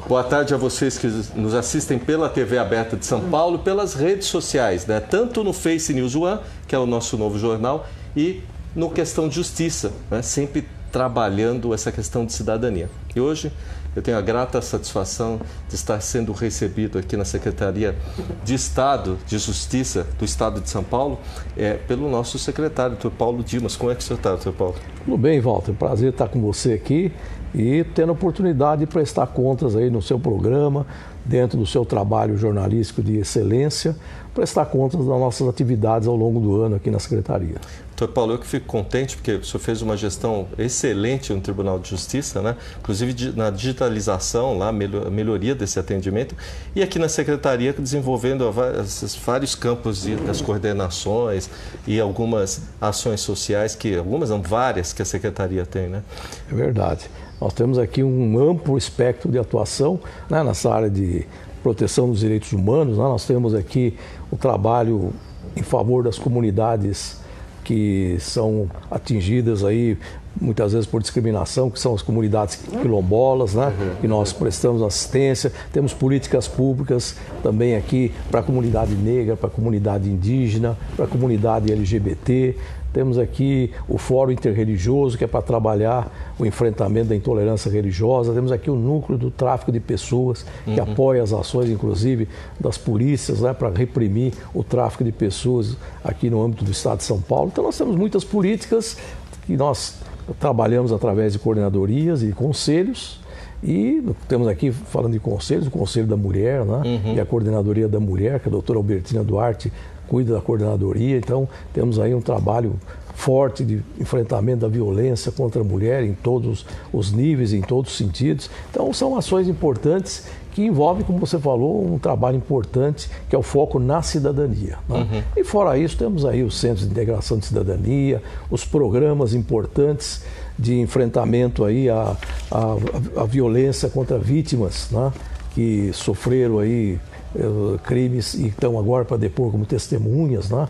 Boa tarde a vocês que nos assistem pela TV aberta de São Paulo, pelas redes sociais, né? Tanto no Face News One, que é o nosso novo jornal, e no Questão de Justiça, né? Sempre trabalhando essa questão de cidadania. E hoje eu tenho a grata satisfação de estar sendo recebido aqui na Secretaria de Estado de Justiça do Estado de São Paulo, pelo nosso secretário, Dr. Paulo Dimas. Como é que o senhor está, Dr. Paulo? Tudo bem, Walter. Prazer estar com você aqui e tendo a oportunidade de prestar contas aí no seu programa, dentro do seu trabalho jornalístico de excelência, prestar contas das nossas atividades ao longo do ano aqui na Secretaria. Doutor Paulo, eu que fico contente porque o senhor fez uma gestão excelente no Tribunal de Justiça, né? Inclusive na digitalização, lá, a melhoria desse atendimento, e aqui na Secretaria desenvolvendo vários campos das coordenações e algumas ações sociais, algumas não, várias que a Secretaria tem, né? É verdade. Nós temos aqui um amplo espectro de atuação, né, nessa área de proteção dos direitos humanos, né? Nós temos aqui o trabalho em favor das comunidades que são atingidas aí muitas vezes por discriminação, que são as comunidades quilombolas, né? Que nós prestamos assistência. Temos políticas públicas também aqui para a comunidade negra, para a comunidade indígena, para a comunidade LGBT. Temos aqui o Fórum Interreligioso, que é para trabalhar o enfrentamento da intolerância religiosa. Temos aqui o Núcleo do Tráfico de Pessoas, que apoia as ações, inclusive, das polícias, né, para reprimir o tráfico de pessoas aqui no âmbito do Estado de São Paulo. Então, nós temos muitas políticas que nós trabalhamos através de coordenadorias e conselhos. E temos aqui, falando de conselhos, o Conselho da Mulher, né, e a Coordenadoria da Mulher, que a doutora Albertina Duarte cuida da coordenadoria. Então, temos aí um trabalho forte de enfrentamento da violência contra a mulher em todos os níveis, em todos os sentidos. Então, são ações importantes que envolvem, como você falou, um trabalho importante, que é o foco na cidadania, né? E fora isso, temos aí os Centros de Integração de Cidadania, os programas importantes de enfrentamento aí à violência contra vítimas, né, que sofreram aí crimes e estão agora para depor como testemunhas, né?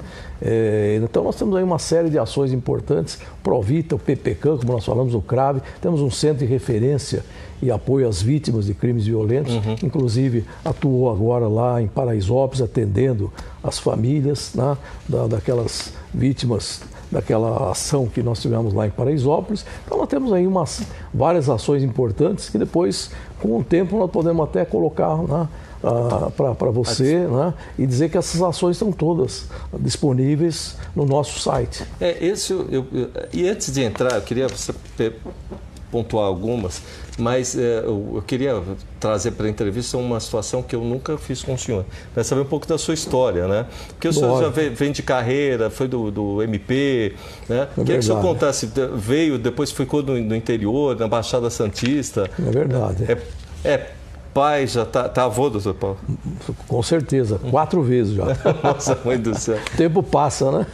Então nós temos aí uma série de ações importantes, Provita, o PPCAM, como nós falamos, o CRAVE, temos um centro de referência e apoio às vítimas de crimes violentos, inclusive atuou agora lá em Paraisópolis, atendendo as famílias, né, daquelas vítimas daquela ação que nós tivemos lá em Paraisópolis. Então nós temos aí várias ações importantes que depois, com o tempo, nós podemos até colocar, né, para você, né, e dizer que essas ações estão todas disponíveis no nosso site. E antes de entrar, eu queria pontuar algumas, mas eu queria trazer para a entrevista uma situação que eu nunca fiz com o senhor, para saber um pouco da sua história, né? Porque o senhor já vem de carreira, foi do MP, né? Queria que o senhor contasse, depois ficou no interior, na Baixada Santista. É verdade. Pai, já tá avô, doutor Paulo? Com certeza, 4 vezes já. Nossa, mãe do céu. O tempo passa, né?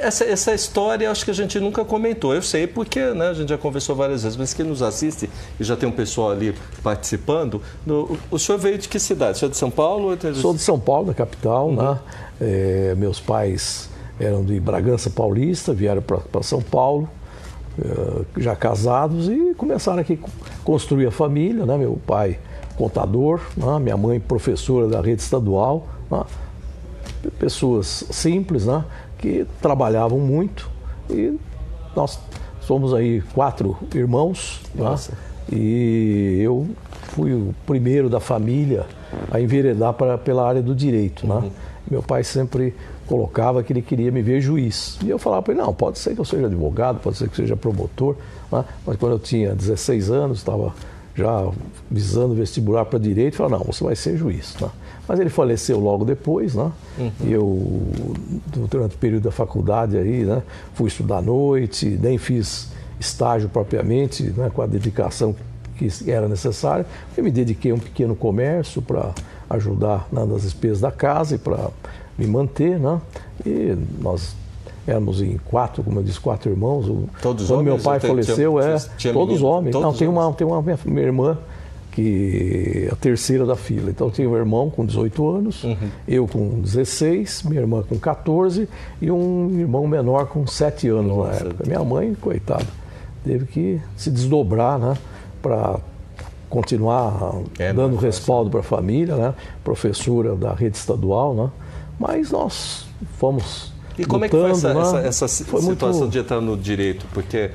Essa história acho que a gente nunca comentou. Eu sei porque, né, a gente já conversou várias vezes, mas quem nos assiste, e já tem um pessoal ali participando, o senhor veio de que cidade? O senhor é de São Paulo? Sou de São Paulo, da capital, né? Meus pais eram de Bragança Paulista, vieram para São Paulo, já casados, e começaram aqui a construir a família, né? Meu pai contador, né? Minha mãe professora da rede estadual, né? Pessoas simples, né, que trabalhavam muito, e nós somos aí 4 irmãos, né? E eu fui o primeiro da família a enveredar pela área do direito, né? Meu pai sempre colocava que ele queria me ver juiz, e eu falava para ele, não, pode ser que eu seja advogado, pode ser que eu seja promotor, né? Mas quando eu tinha 16 anos, estava já visando vestibular para direito, falou, não, você vai ser juiz, né? Mas ele faleceu logo depois, né? E eu, durante o período da faculdade aí, né, fui estudar à noite, nem fiz estágio propriamente, né, com a dedicação que era necessária. Eu me dediquei a um pequeno comércio para ajudar nas despesas da casa e para me manter, né? E nós éramos em 4, como eu disse, 4 irmãos. Todos quando homens? Meu pai faleceu, todos homens. Não, tem uma minha irmã, que é a terceira da fila. Então, tinha um irmão com 18 anos, eu com 16, minha irmã com 14 e um irmão menor com 7 anos na época. Minha mãe, coitada, teve que se desdobrar, né, para continuar dando respaldo para a família, né? Professora da rede estadual, né? Mas nós fomos E como lutando, é que foi né? essa situação de entrar no direito? Porque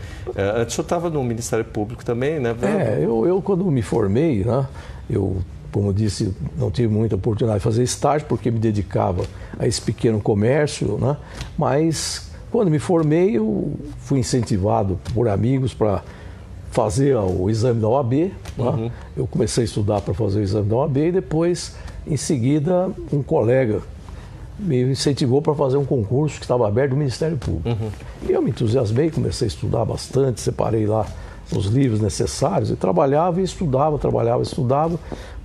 antes eu estava no Ministério Público também, né? Eu quando me formei, né? Eu, como eu disse, não tive muita oportunidade de fazer estágio porque me dedicava a esse pequeno comércio, né? Mas quando me formei, eu fui incentivado por amigos para fazer o exame da OAB. Né? Eu comecei a estudar para fazer o exame da OAB e depois, em seguida, um colega me incentivou para fazer um concurso que estava aberto do Ministério Público. E eu me entusiasmei, comecei a estudar bastante, separei lá os livros necessários e trabalhava e estudava,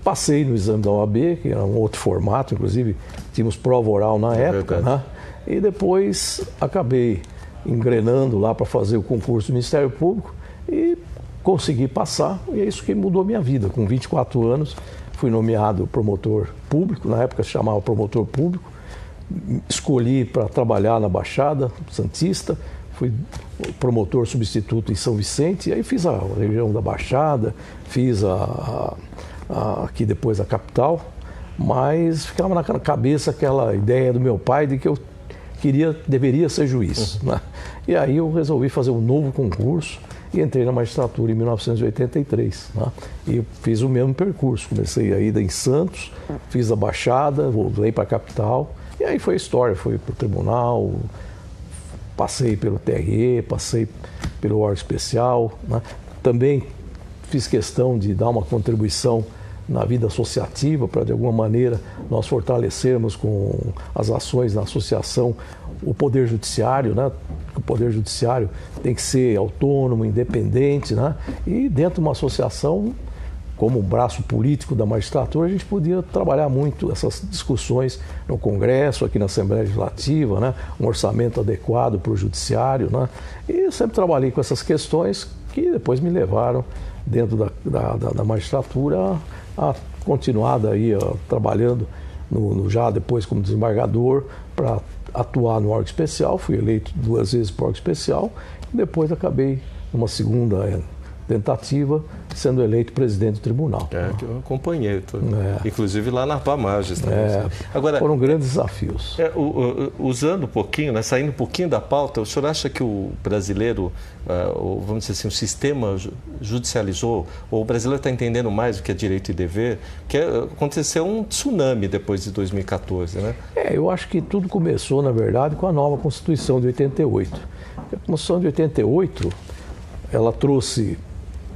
Passei no exame da OAB, que era um outro formato, inclusive tínhamos prova oral na época, né? E depois acabei engrenando lá para fazer o concurso do Ministério Público e consegui passar, e é isso que mudou minha vida. Com 24 anos, fui nomeado promotor público, na época se chamava promotor público, escolhi para trabalhar na Baixada Santista, fui promotor substituto em São Vicente, e aí fiz a região da Baixada, fiz aqui depois a capital, mas ficava na cabeça aquela ideia do meu pai de que eu deveria ser juiz. Né? E aí eu resolvi fazer um novo concurso e entrei na magistratura em 1983. Né? E fiz o mesmo percurso, comecei a ida em Santos, fiz a Baixada, voltei para a capital, e aí foi a história, fui para o tribunal, passei pelo TRE, passei pelo órgão especial, né? Também fiz questão de dar uma contribuição na vida associativa para, de alguma maneira, nós fortalecermos com as ações da associação o Poder Judiciário, né? O Poder Judiciário tem que ser autônomo, independente, né? E dentro de uma associação, como um braço político da magistratura, a gente podia trabalhar muito essas discussões no Congresso, aqui na Assembleia Legislativa, né? Um orçamento adequado para o Judiciário, né? E eu sempre trabalhei com essas questões que depois me levaram dentro da magistratura a continuar daí trabalhando já depois como desembargador para atuar no órgão especial. Fui eleito 2 vezes para o órgão especial e depois acabei numa segunda tentativa sendo eleito presidente do tribunal. Que eu acompanhei, inclusive lá na Pamages também. Agora, foram grandes desafios. Usando um pouquinho, né, saindo um pouquinho da pauta, o senhor acha que o brasileiro, vamos dizer assim, o sistema judicializou, ou o brasileiro está entendendo mais o que é direito e dever? Porque aconteceu um tsunami depois de 2014, né? Eu acho que tudo começou, na verdade, com a nova Constituição de 88. A Constituição de 88, ela trouxe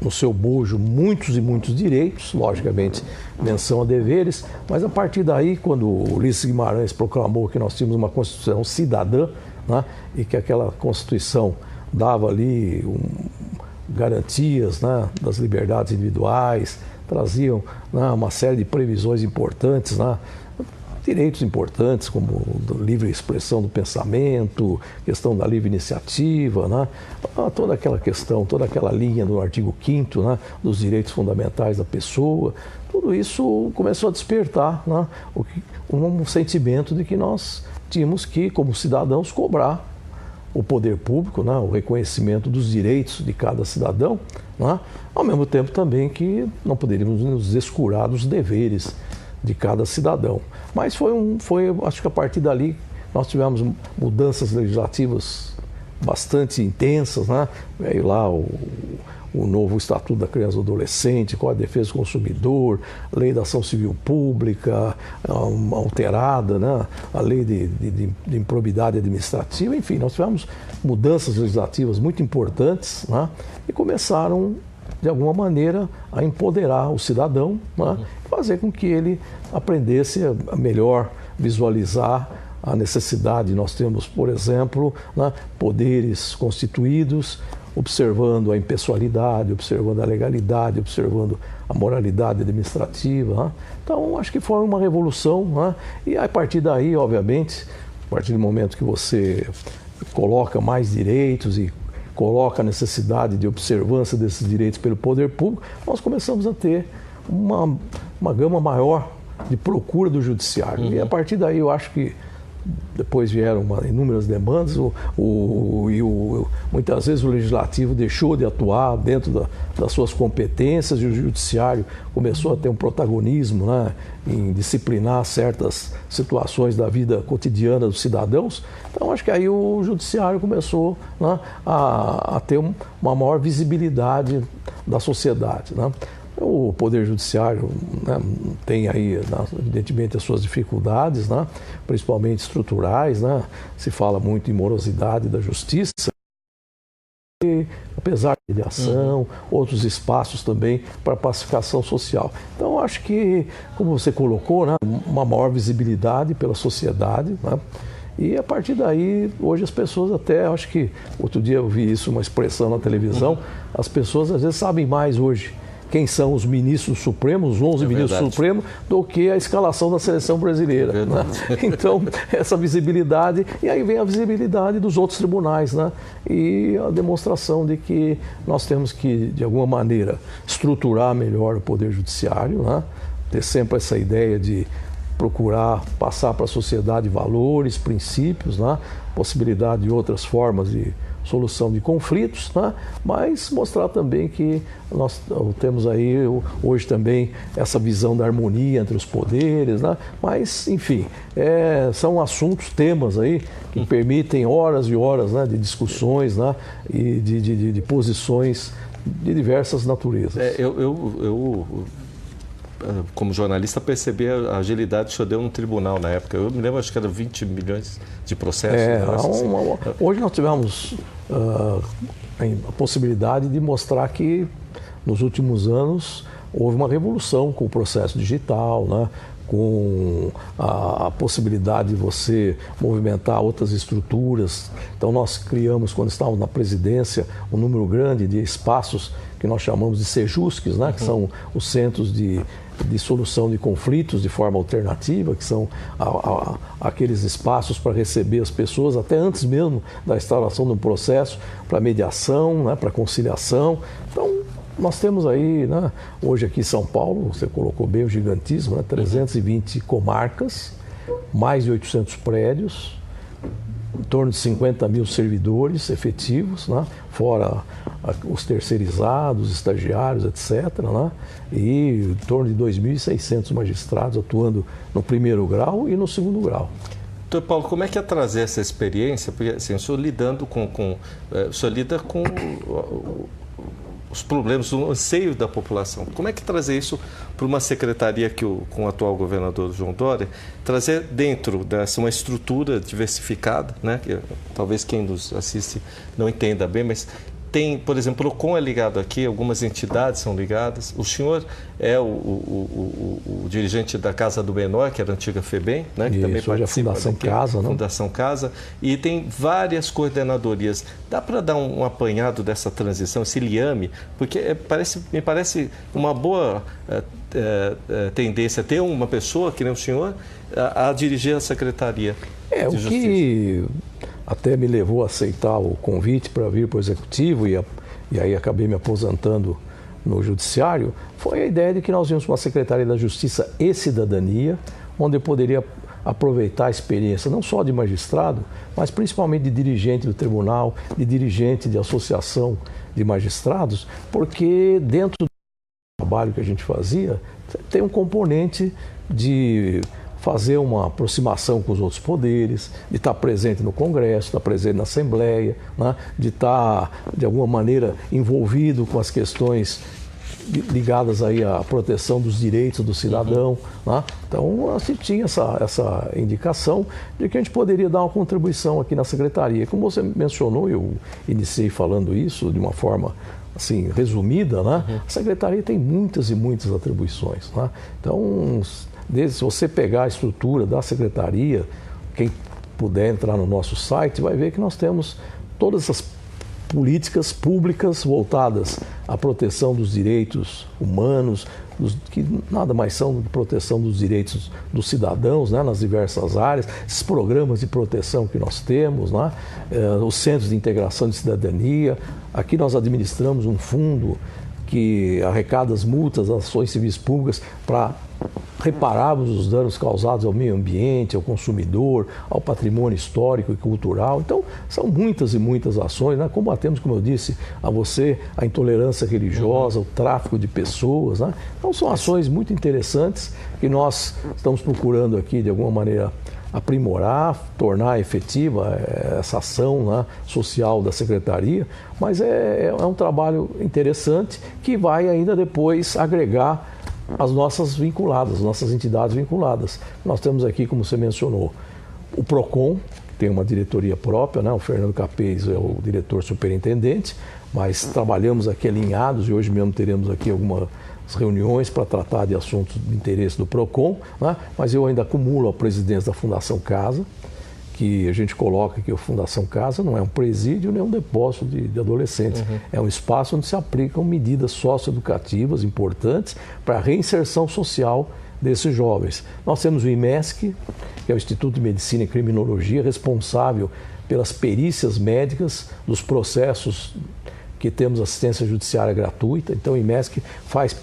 no seu bojo muitos e muitos direitos, logicamente menção a deveres, mas a partir daí, quando o Ulisses Guimarães proclamou que nós tínhamos uma Constituição cidadã, né, e que aquela Constituição dava ali garantias, né, das liberdades individuais, traziam, né, uma série de previsões importantes, né, direitos importantes, como livre expressão do pensamento, questão da livre iniciativa, né? Toda aquela questão, toda aquela linha do artigo 5º, né? Dos direitos fundamentais da pessoa, tudo isso começou a despertar, né? Um sentimento de que nós tínhamos que, como cidadãos, cobrar o poder público, né? O reconhecimento dos direitos de cada cidadão, né? Ao mesmo tempo também que não poderíamos nos descurar dos deveres de cada cidadão. Mas acho que a partir dali nós tivemos mudanças legislativas bastante intensas, né? Veio lá o novo Estatuto da Criança e do Adolescente, Código de Defesa do Consumidor, Lei da Ação Civil Pública, alterada, né? A Lei de Improbidade Administrativa, enfim, nós tivemos mudanças legislativas muito importantes, né? E começaram, de alguma maneira, a empoderar o cidadão, né? Fazer com que ele aprendesse a melhor visualizar a necessidade. Nós temos, por exemplo, né, poderes constituídos, observando a impessoalidade, observando a legalidade, observando a moralidade administrativa. Né? Então, acho que foi uma revolução. Né? E a partir daí, obviamente, a partir do momento que você coloca mais direitos e coloca a necessidade de observância desses direitos pelo poder público, nós começamos a ter uma gama maior de procura do judiciário. E a partir daí eu acho que depois vieram inúmeras demandas, muitas vezes o legislativo deixou de atuar dentro das suas competências e o judiciário começou a ter um protagonismo, né, em disciplinar certas situações da vida cotidiana dos cidadãos. Então, acho que aí o judiciário começou, né, a ter uma maior visibilidade da sociedade, né. O Poder Judiciário, né, tem aí, evidentemente, as suas dificuldades, né, principalmente estruturais, né, se fala muito em morosidade da justiça, e, apesar de mediação, outros espaços também para pacificação social. Então, acho que, como você colocou, né, uma maior visibilidade pela sociedade, né, e a partir daí, hoje as pessoas até, acho que, outro dia eu vi isso, uma expressão na televisão, as pessoas às vezes sabem mais hoje quem são os ministros supremos, os 11 ministros supremos, do que a escalação da seleção brasileira. Né? Então, essa visibilidade, e aí vem a visibilidade dos outros tribunais, né? E a demonstração de que nós temos que, de alguma maneira, estruturar melhor o Poder Judiciário, né? Ter sempre essa ideia de procurar passar para a sociedade valores, princípios, né? Possibilidade de outras formas de solução de conflitos, né? Mas mostrar também que nós temos aí hoje também essa visão da harmonia entre os poderes, né? Mas, enfim, são assuntos, temas aí que permitem horas e horas, né, de discussões, né, e de posições de diversas naturezas. Eu como jornalista, percebi a agilidade que o senhor deu no tribunal na época. Eu me lembro, acho que era 20 milhões de processos. Hoje nós tivemos a possibilidade de mostrar que, nos últimos anos, houve uma revolução com o processo digital, né? Com a possibilidade de você movimentar outras estruturas. Então, nós criamos, quando estávamos na presidência, um número grande de espaços que nós chamamos de CEJUSCs, né? Que são os centros de solução de conflitos de forma alternativa, que são aqueles espaços para receber as pessoas, até antes mesmo da instalação do processo, para mediação, né? Para conciliação. Então, nós temos aí, né, hoje aqui em São Paulo, você colocou bem o gigantismo, né, 320 comarcas, mais de 800 prédios, em torno de 50 mil servidores efetivos, né, fora os terceirizados, estagiários, etc., né, e em torno de 2.600 magistrados atuando no primeiro grau e no segundo grau. Doutor Paulo, como é que é trazer essa experiência? Porque assim, o senhor lidando o senhor lida com os problemas, o anseio da população. Como é que trazer isso para uma secretaria que com o atual governador João Dória, trazer dentro dessa uma estrutura diversificada, né? Que talvez quem nos assiste não entenda bem, mas tem, por exemplo, o PROCON é ligado aqui, algumas entidades são ligadas. O senhor é o dirigente da Casa do Menor, que era a antiga FEBEM, né? Que também hoje é a Fundação Casa, né? Fundação Casa, e tem várias coordenadorias. Dá para dar um apanhado dessa transição, esse liame? Porque me parece uma boa tendência ter uma pessoa, que nem o senhor, a dirigir a Secretaria de Justiça. Que até me levou a aceitar o convite para vir para o Executivo e aí acabei me aposentando no Judiciário, foi a ideia de que nós íamos para uma Secretaria da Justiça e Cidadania, onde eu poderia aproveitar a experiência não só de magistrado, mas principalmente de dirigente do tribunal, de dirigente de associação de magistrados, porque dentro do trabalho que a gente fazia, tem um componente de fazer uma aproximação com os outros poderes, de estar presente no Congresso, estar presente na Assembleia, né? De estar, de alguma maneira, envolvido com as questões ligadas aí à proteção dos direitos do cidadão. Né? Então, a gente tinha essa indicação de que a gente poderia dar uma contribuição aqui na Secretaria. Como você mencionou, eu iniciei falando isso de uma forma assim, resumida, né? A Secretaria tem muitas e muitas atribuições. Né? Então, se você pegar a estrutura da Secretaria, quem puder entrar no nosso site vai ver que nós temos todas essas políticas públicas voltadas à proteção dos direitos humanos, que nada mais são do que proteção dos direitos dos cidadãos, né, nas diversas áreas, esses programas de proteção que nós temos, né, os centros de integração de cidadania. Aqui nós administramos um fundo que arrecada as multas, as ações civis públicas para repararmos os danos causados ao meio ambiente, ao consumidor, ao patrimônio histórico e cultural. Então, são muitas e muitas ações, né? Combatemos, como eu disse a você, a intolerância religiosa, o tráfico de pessoas, né? Então, são ações muito interessantes que nós estamos procurando aqui, de alguma maneira, aprimorar, tornar efetiva essa ação, né, social da Secretaria, mas é um trabalho interessante que vai ainda depois agregar as nossas vinculadas, nossas entidades vinculadas. Nós temos aqui, como você mencionou, o PROCON, que tem uma diretoria própria, né? O Fernando Capês é o diretor superintendente, mas trabalhamos aqui alinhados e hoje mesmo teremos aqui algumas reuniões para tratar de assuntos de interesse do PROCON, né? Mas eu ainda acumulo a presidência da Fundação Casa, que a gente coloca que a Fundação Casa não é um presídio nem um depósito de adolescentes. É um espaço onde se aplicam medidas socioeducativas importantes para a reinserção social desses jovens. Nós temos o IMESC, que é o Instituto de Medicina e Criminologia, responsável pelas perícias médicas dos processos que temos assistência judiciária gratuita. Então o IMESC faz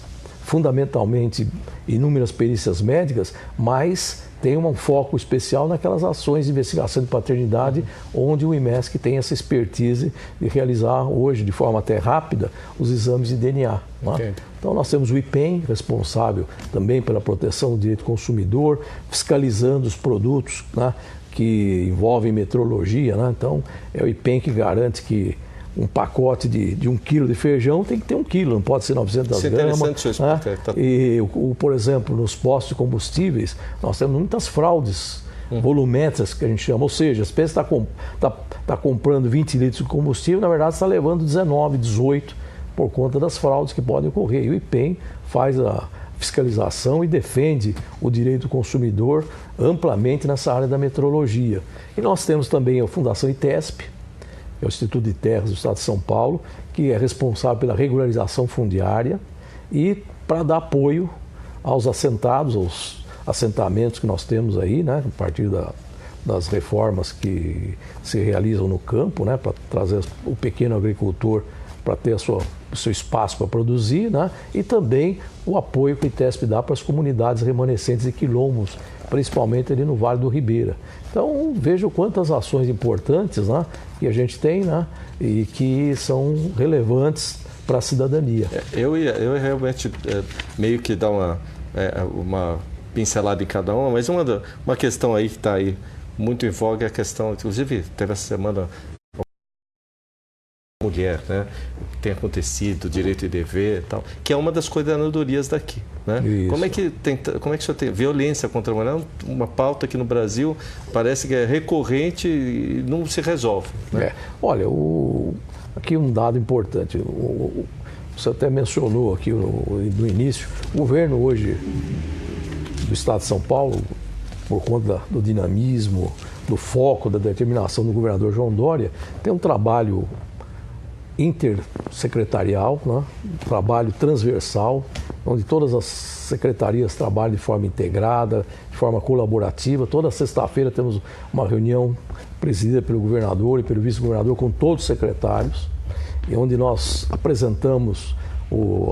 fundamentalmente inúmeras perícias médicas, mas tem um foco especial naquelas ações de investigação de paternidade, onde o IMESC tem essa expertise de realizar hoje, de forma até rápida, os exames de DNA. Né? Então nós temos o IPEM, responsável também pela proteção do direito do consumidor, fiscalizando os produtos, né, que envolvem metrologia. Né? Então é o IPEM que garante que um pacote de 1 quilo de feijão tem que ter 1 quilo, não pode ser 900 gramas. Né? E, por exemplo, nos postos de combustíveis, nós temos muitas fraudes volumétricas, que a gente chama. Ou seja, se você está comprando 20 litros de combustível, na verdade está levando 19, 18 por conta das fraudes que podem ocorrer. E o IPEM faz a fiscalização e defende o direito do consumidor amplamente nessa área da metrologia. E nós temos também a Fundação ITESP, é o Instituto de Terras do Estado de São Paulo, que é responsável pela regularização fundiária e para dar apoio aos assentados, aos assentamentos que nós temos aí, né, a partir das reformas que se realizam no campo, né, para trazer o pequeno agricultor para ter o seu espaço para produzir, né, e também o apoio que o ITESP dá para as comunidades remanescentes de quilombos, principalmente ali no Vale do Ribeira. Então, vejo quantas ações importantes, né, que a gente tem, né, e que são relevantes para a cidadania. Eu ia realmente meio que dar uma pincelada em cada uma, mas uma questão aí que está aí muito em voga é a questão, inclusive teve essa semana mulher, né, que tem acontecido, direito e dever e tal, que é uma das coordenadorias daqui, né? Como é que o senhor tem violência contra a mulher? Uma pauta que no Brasil parece que é recorrente e não se resolve, né? Olha, aqui um dado importante, você até mencionou aqui no início, o governo hoje do Estado de São Paulo, por conta do dinamismo, do foco, da determinação do governador João Dória, tem um trabalho intersecretarial, né? Um trabalho transversal, onde todas as secretarias trabalham de forma integrada, de forma colaborativa. Toda sexta-feira temos uma reunião presidida pelo governador e pelo vice-governador com todos os secretários, e onde nós apresentamos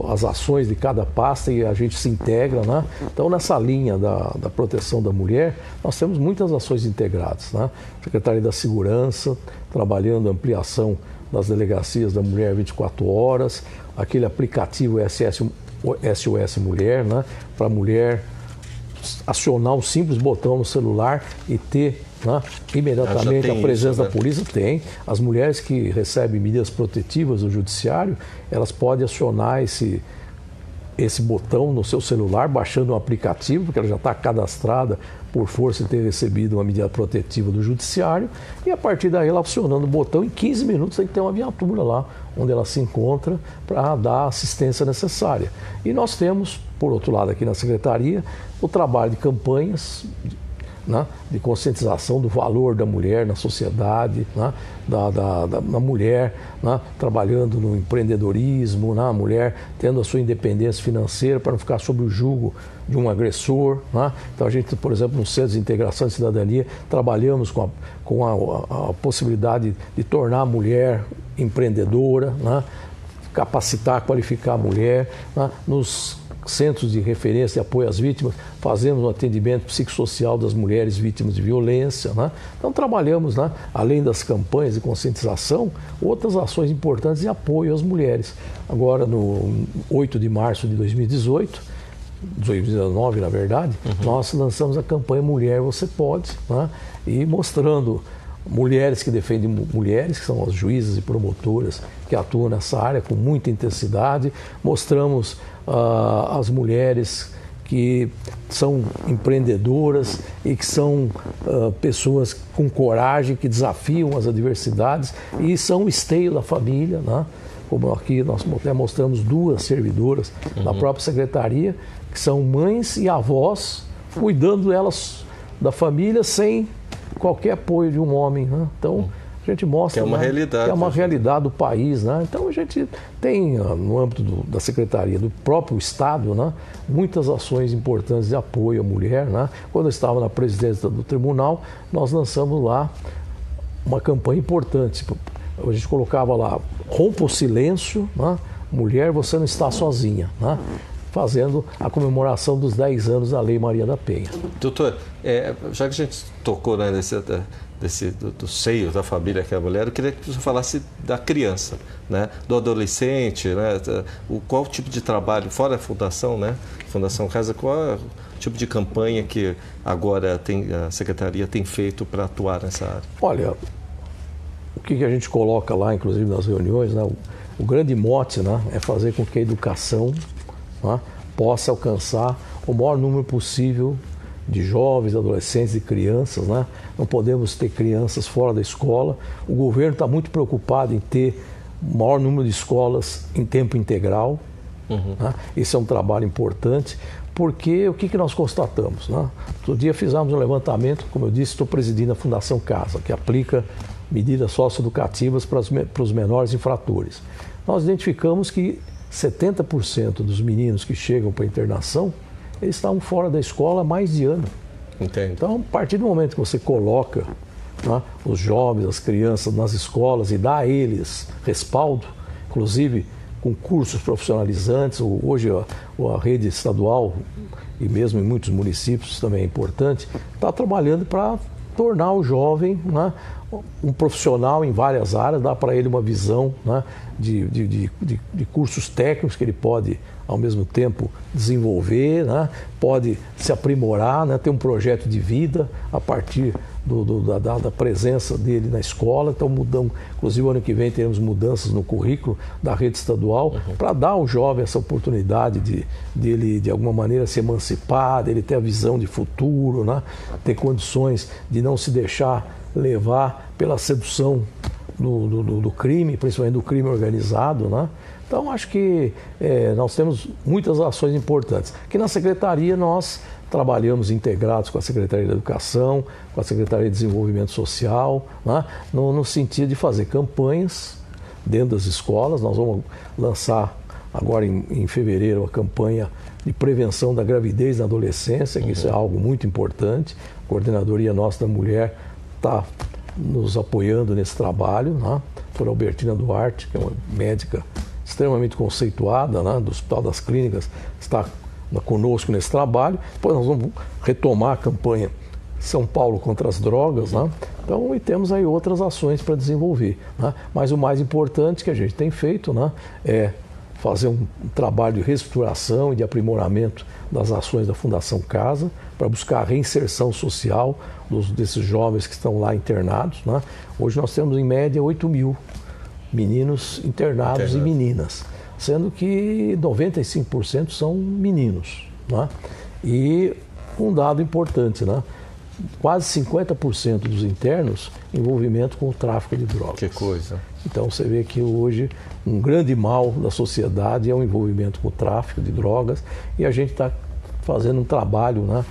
as ações de cada pasta e a gente se integra, né? Então, nessa linha da proteção da mulher, nós temos muitas ações integradas, né? Secretaria da Segurança, trabalhando a ampliação das delegacias da Mulher 24 horas, aquele aplicativo SOS Mulher, né? Para a mulher acionar um simples botão no celular e ter, né, imediatamente a presença da polícia. Tem. As mulheres que recebem medidas protetivas do judiciário, elas podem acionar esse botão no seu celular, baixando um aplicativo, porque ela já está cadastrada por força de ter recebido uma medida protetiva do judiciário, e a partir daí ela acionando o botão, em 15 minutos tem que ter uma viatura lá, onde ela se encontra para dar a assistência necessária. E nós temos, por outro lado, aqui na Secretaria, o trabalho de campanhas, né, de conscientização do valor da mulher na sociedade, né, da mulher, né, trabalhando no empreendedorismo, né, a mulher tendo a sua independência financeira para não ficar sob o jugo de um agressor. Né. Então a gente, por exemplo, no Centro de Integração e Cidadania, trabalhamos com a possibilidade de tornar a mulher empreendedora, né, capacitar, qualificar a mulher, né, nos centros de referência e apoio às vítimas, fazemos um atendimento psicossocial das mulheres vítimas de violência, né? Então trabalhamos, né, além das campanhas de conscientização, outras ações importantes de apoio às mulheres. Agora, no 8 de março de 2018, 2019 na verdade, nós lançamos a campanha Mulher Você Pode, né? E mostrando mulheres que defendem mulheres, que são as juízas e promotoras que atuam nessa área com muita intensidade. Mostramos as mulheres que são empreendedoras e que são pessoas com coragem, que desafiam as adversidades e são o esteio da família, né? Como aqui nós até mostramos 2 servidoras da própria secretaria, que são mães e avós, cuidando delas, da família, sem qualquer apoio de um homem, né? Então, a gente mostra que é uma realidade, que é uma realidade do país, né? Então, a gente tem, no âmbito da Secretaria, do próprio Estado, né, muitas ações importantes de apoio à mulher, né? Quando eu estava na presidência do tribunal, nós lançamos lá uma campanha importante. A gente colocava lá, rompa o silêncio, né? Mulher, você não está sozinha, né? Fazendo a comemoração dos 10 anos da Lei Maria da Penha. Doutor, já que a gente tocou, né, do seio da família que é a mulher, eu queria que você falasse da criança, né, do adolescente, né, qual tipo de trabalho, fora a Fundação, né, Fundação Casa, qual é o tipo de campanha que agora a Secretaria tem feito para atuar nessa área? Olha, o que a gente coloca lá, inclusive nas reuniões, né, o grande mote, né, é fazer com que a educação, né, possa alcançar o maior número possível de jovens, adolescentes e crianças, né? Não podemos ter crianças fora da escola. O governo está muito preocupado em ter o maior número de escolas em tempo integral. Né? Esse é um trabalho importante, porque o que nós constatamos, né? Outro dia fizemos um levantamento, como eu disse, estou presidindo a Fundação Casa, que aplica medidas socioeducativas para os menores infratores. Nós identificamos que 70% dos meninos que chegam para a internação, eles estavam fora da escola há mais de ano. Entendo. Então, a partir do momento que você coloca, né, os jovens, as crianças nas escolas e dá a eles respaldo, inclusive com cursos profissionalizantes, hoje a rede estadual e mesmo em muitos municípios também é importante, está trabalhando para tornar o jovem, né, um profissional em várias áreas, dá para ele uma visão, né, de cursos técnicos que ele pode, ao mesmo tempo, desenvolver, né, pode se aprimorar, né, ter um projeto de vida a partir da presença dele na escola. Então, inclusive, o ano que vem teremos mudanças no currículo da rede estadual para dar ao jovem essa oportunidade dele, de alguma maneira, se emancipar, dele ter a visão de futuro, né, ter condições de não se deixar levar pela sedução do crime, principalmente do crime organizado, né? Então, acho que nós temos muitas ações importantes. Aqui na Secretaria, nós trabalhamos integrados com a Secretaria da Educação, com a Secretaria de Desenvolvimento Social, né? No sentido de fazer campanhas dentro das escolas. Nós vamos lançar agora em fevereiro a campanha de prevenção da gravidez na adolescência, que isso é algo muito importante. A Coordenadoria Nossa da Mulher está nos apoiando nesse trabalho, né? A doutora Albertina Duarte, que é uma médica extremamente conceituada, né, do Hospital das Clínicas, está conosco nesse trabalho. Depois nós vamos retomar a campanha São Paulo contra as drogas, né? Então, e temos aí outras ações para desenvolver, né? Mas o mais importante que a gente tem feito, né, é fazer um trabalho de reestruturação e de aprimoramento das ações da Fundação Casa para buscar a reinserção social desses jovens que estão lá internados, né? Hoje nós temos em média 8 mil meninos internados e meninas, sendo que 95% são meninos, né? E um dado importante, né? Quase 50% dos internos envolvimento com o tráfico de drogas. Que coisa. Então você vê que hoje um grande mal da sociedade é o envolvimento com o tráfico de drogas, e a gente está fazendo um trabalho, né,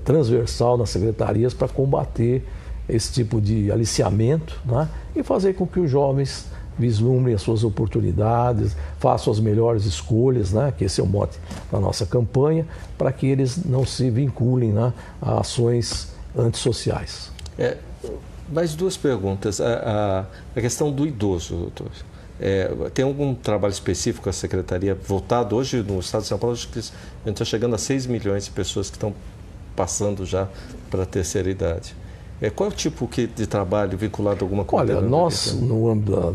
transversal nas secretarias para combater esse tipo de aliciamento, né, e fazer com que os jovens vislumbrem as suas oportunidades, façam as melhores escolhas, né, que esse é o mote da nossa campanha, para que eles não se vinculem, né, a ações antissociais. Mais duas perguntas. A questão do idoso, doutor. Tem algum trabalho específico com a Secretaria voltado? Hoje, no estado de São Paulo, acho que a gente está chegando a 6 milhões de pessoas que estão passando já para a terceira idade. Qual é o tipo de trabalho vinculado a alguma coisa? Olha, nós, no âmbito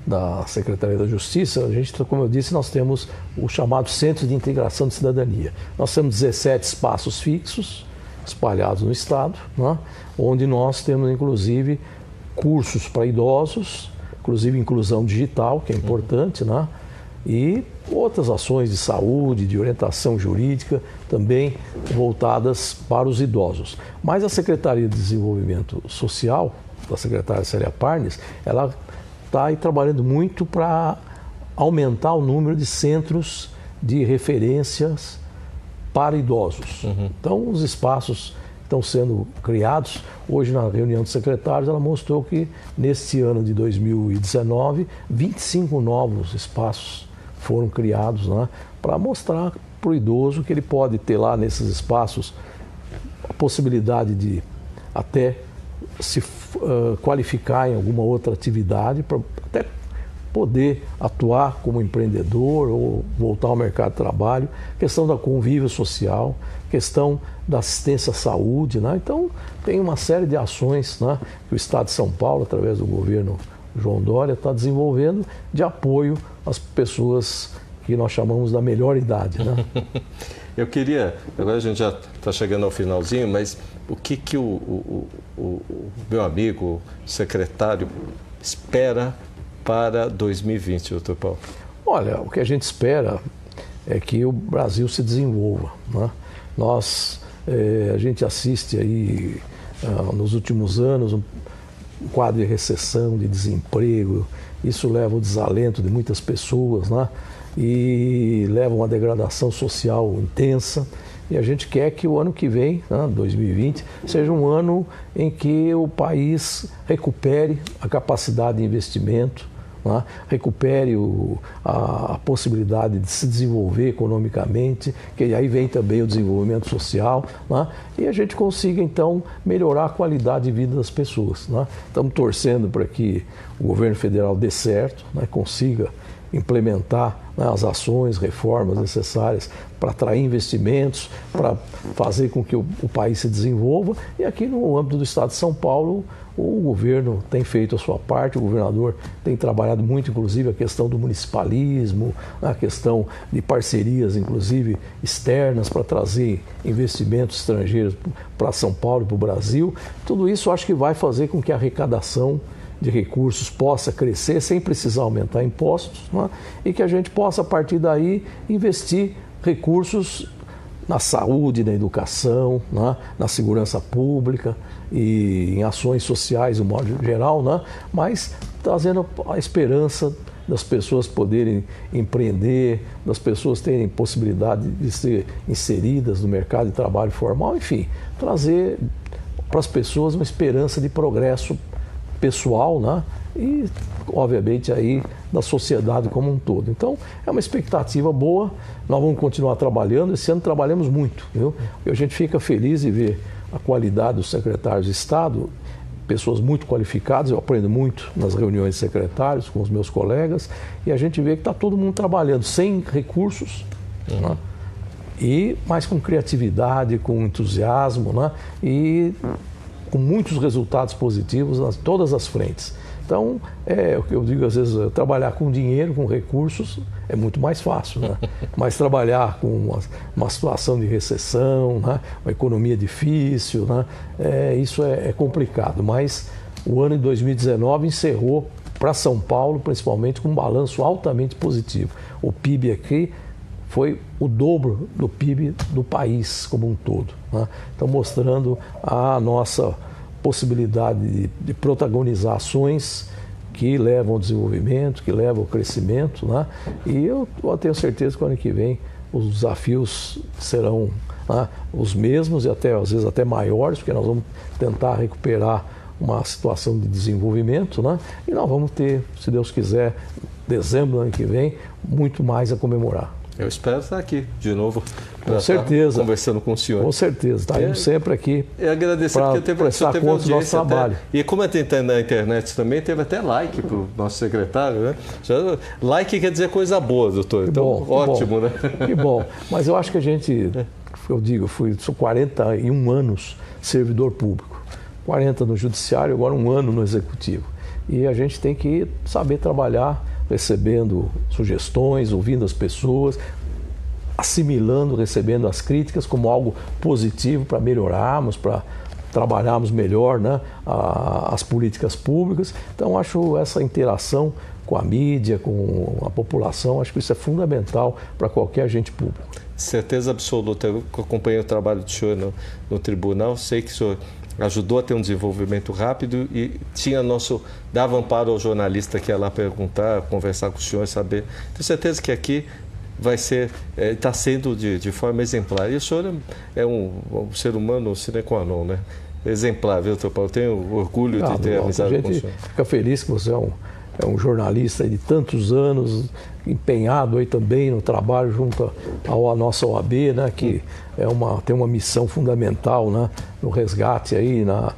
da Secretaria da Justiça, a gente, como eu disse, nós temos o chamado Centro de Integração de Cidadania. Nós temos 17 espaços fixos espalhados no estado, né, onde nós temos, inclusive, cursos para idosos, inclusive inclusão digital, que é importante, né, e outras ações de saúde, de orientação jurídica, também voltadas para os idosos. Mas a Secretaria de Desenvolvimento Social, da secretária Célia Parnes, ela está aí trabalhando muito para aumentar o número de centros de referências para idosos. Então, os espaços estão sendo criados. Hoje, na reunião de secretários, ela mostrou que, neste ano de 2019, 25 novos espaços foram criados, né, para mostrar para o idoso que ele pode ter lá nesses espaços a possibilidade de até se qualificar em alguma outra atividade para até poder atuar como empreendedor ou voltar ao mercado de trabalho, questão da convívio social, questão da assistência à saúde, né? Então, tem uma série de ações, né, que o Estado de São Paulo, através do governo João Dória, está desenvolvendo de apoio às pessoas que nós chamamos da melhor idade, né? Eu queria, agora a gente já está chegando ao finalzinho, mas o que o meu amigo, secretário, espera para 2020, doutor Paulo? Olha, o que a gente espera é que o Brasil se desenvolva, né? A gente assiste aí, nos últimos anos, um quadro de recessão, de desemprego, isso leva ao desalento de muitas pessoas, né? E leva a uma degradação social intensa. E a gente quer que o ano que vem, né, 2020, seja um ano em que o país recupere a capacidade de investimento, né, recupere a possibilidade de se desenvolver economicamente, que aí vem também o desenvolvimento social, né, e a gente consiga, então, melhorar a qualidade de vida das pessoas, né. Estamos torcendo para que o governo federal dê certo, né, consiga implementar, né, as ações, reformas necessárias para atrair investimentos, para fazer com que o país se desenvolva. E aqui no âmbito do Estado de São Paulo, o governo tem feito a sua parte, o governador tem trabalhado muito, inclusive, a questão do municipalismo, a questão de parcerias, inclusive, externas para trazer investimentos estrangeiros para São Paulo e para o Brasil. Tudo isso acho que vai fazer com que a arrecadação de recursos possa crescer sem precisar aumentar impostos, né? E que a gente possa, a partir daí, investir recursos na saúde, na educação, né? Na segurança pública e em ações sociais, de modo geral, né? Mas trazendo a esperança das pessoas poderem empreender, das pessoas terem possibilidade de ser inseridas no mercado de trabalho formal, enfim, trazer para as pessoas uma esperança de progresso pessoal, né? E, obviamente, aí da sociedade como um todo. Então, é uma expectativa boa, nós vamos continuar trabalhando, esse ano trabalhamos muito, viu? E a gente fica feliz de ver a qualidade dos secretários de Estado, pessoas muito qualificadas, eu aprendo muito nas reuniões de secretários com os meus colegas, e a gente vê que está todo mundo trabalhando sem recursos, né? Mas com criatividade, com entusiasmo, né? E com muitos resultados positivos em todas as frentes. Então, o que eu digo às vezes, trabalhar com dinheiro, com recursos, é muito mais fácil, né? Mas trabalhar com uma situação de recessão, né? Uma economia difícil, né? Isso é complicado. Mas o ano de 2019 encerrou para São Paulo, principalmente, com um balanço altamente positivo. O PIB aqui foi o dobro do PIB do país como um todo, né? Então, mostrando a nossa possibilidade de protagonizar ações que levam ao desenvolvimento, que levam ao crescimento, né? E eu tenho certeza que o ano que vem os desafios serão, né, os mesmos e até, às vezes, até maiores, porque nós vamos tentar recuperar uma situação de desenvolvimento, né? E nós vamos ter, se Deus quiser, dezembro do ano que vem, muito mais a comemorar. Eu espero estar aqui de novo. Com certeza. Conversando com o senhor. Com certeza. Estaremos sempre aqui. Eu agradecer porque teve conta do nosso trabalho. E como tem na internet também, teve até like para o nosso secretário, né? Like quer dizer coisa boa, doutor. Então, ótimo, né? Que bom. Mas eu acho que a gente, eu digo, sou 41 anos servidor público. 40 no judiciário, agora 1 ano no executivo. E a gente tem que saber trabalhar, recebendo sugestões, ouvindo as pessoas, assimilando, recebendo as críticas como algo positivo para melhorarmos, para trabalharmos melhor, né, as políticas públicas. Então, acho essa interação com a mídia, com a população, acho que isso é fundamental para qualquer agente público. Certeza absoluta. Eu acompanhei o trabalho do senhor no tribunal, sei que o senhor ajudou a ter um desenvolvimento rápido e dava amparo ao jornalista que ia lá perguntar, conversar com o senhor, saber. Tenho certeza que aqui vai ser, está sendo de forma exemplar. E o senhor é um ser humano sine qua non, né? Exemplar, viu, doutor Paulo? Tenho orgulho de ter amizade com o senhor. Fica feliz que você é um jornalista de tantos anos, empenhado aí também no trabalho junto à nossa OAB, né, que tem uma missão fundamental, né, no resgate aí, na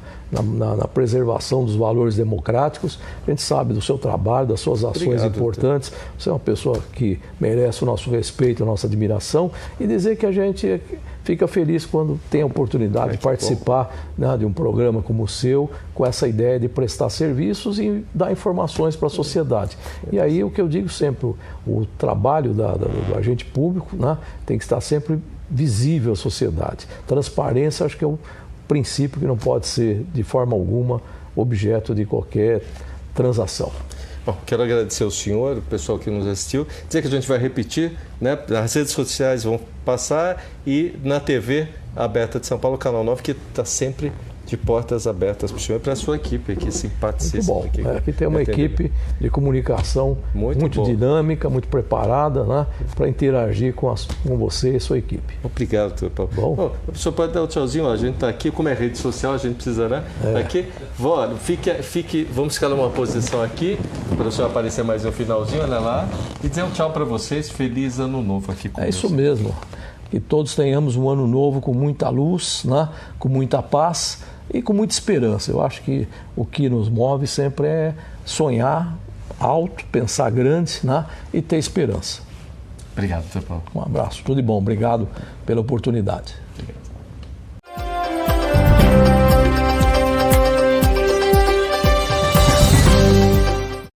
preservação dos valores democráticos. A gente sabe do seu trabalho, das suas ações importantes. Você é uma pessoa que merece o nosso respeito, a nossa admiração, e dizer que a gente fica feliz quando tem a oportunidade de participar, né, de um programa como o seu, com essa ideia de prestar serviços e dar informações para a sociedade. E aí o que eu digo sempre, o trabalho do agente público, né, tem que estar sempre visível à sociedade. Transparência, acho que é um princípio que não pode ser, de forma alguma, objeto de qualquer transação. Bom, quero agradecer ao senhor, o pessoal que nos assistiu, dizer que a gente vai repetir, né? As redes sociais vão passar e na TV aberta de São Paulo, Canal 9, que está sempre de portas abertas para o senhor e para a sua equipe aqui, simpaticíssima. Muito bom. Aqui tem uma equipe de comunicação muito dinâmica, muito preparada, né, para interagir com você e sua equipe. Obrigado, doutor Paulo. Bom, o senhor pode dar o tchauzinho, ó, a gente está aqui, como é rede social, a gente precisa, né? Aqui, vamos ficar numa posição aqui, para o senhor aparecer mais no finalzinho, olha lá, e dizer um tchau para vocês, feliz ano novo aqui com vocês. É isso mesmo, que todos tenhamos um ano novo com muita luz, né, com muita paz, e com muita esperança. Eu acho que o que nos move sempre é sonhar alto, pensar grande, né, e ter esperança. Obrigado, doutor Paulo. Um abraço, tudo de bom. Obrigado pela oportunidade. Obrigado.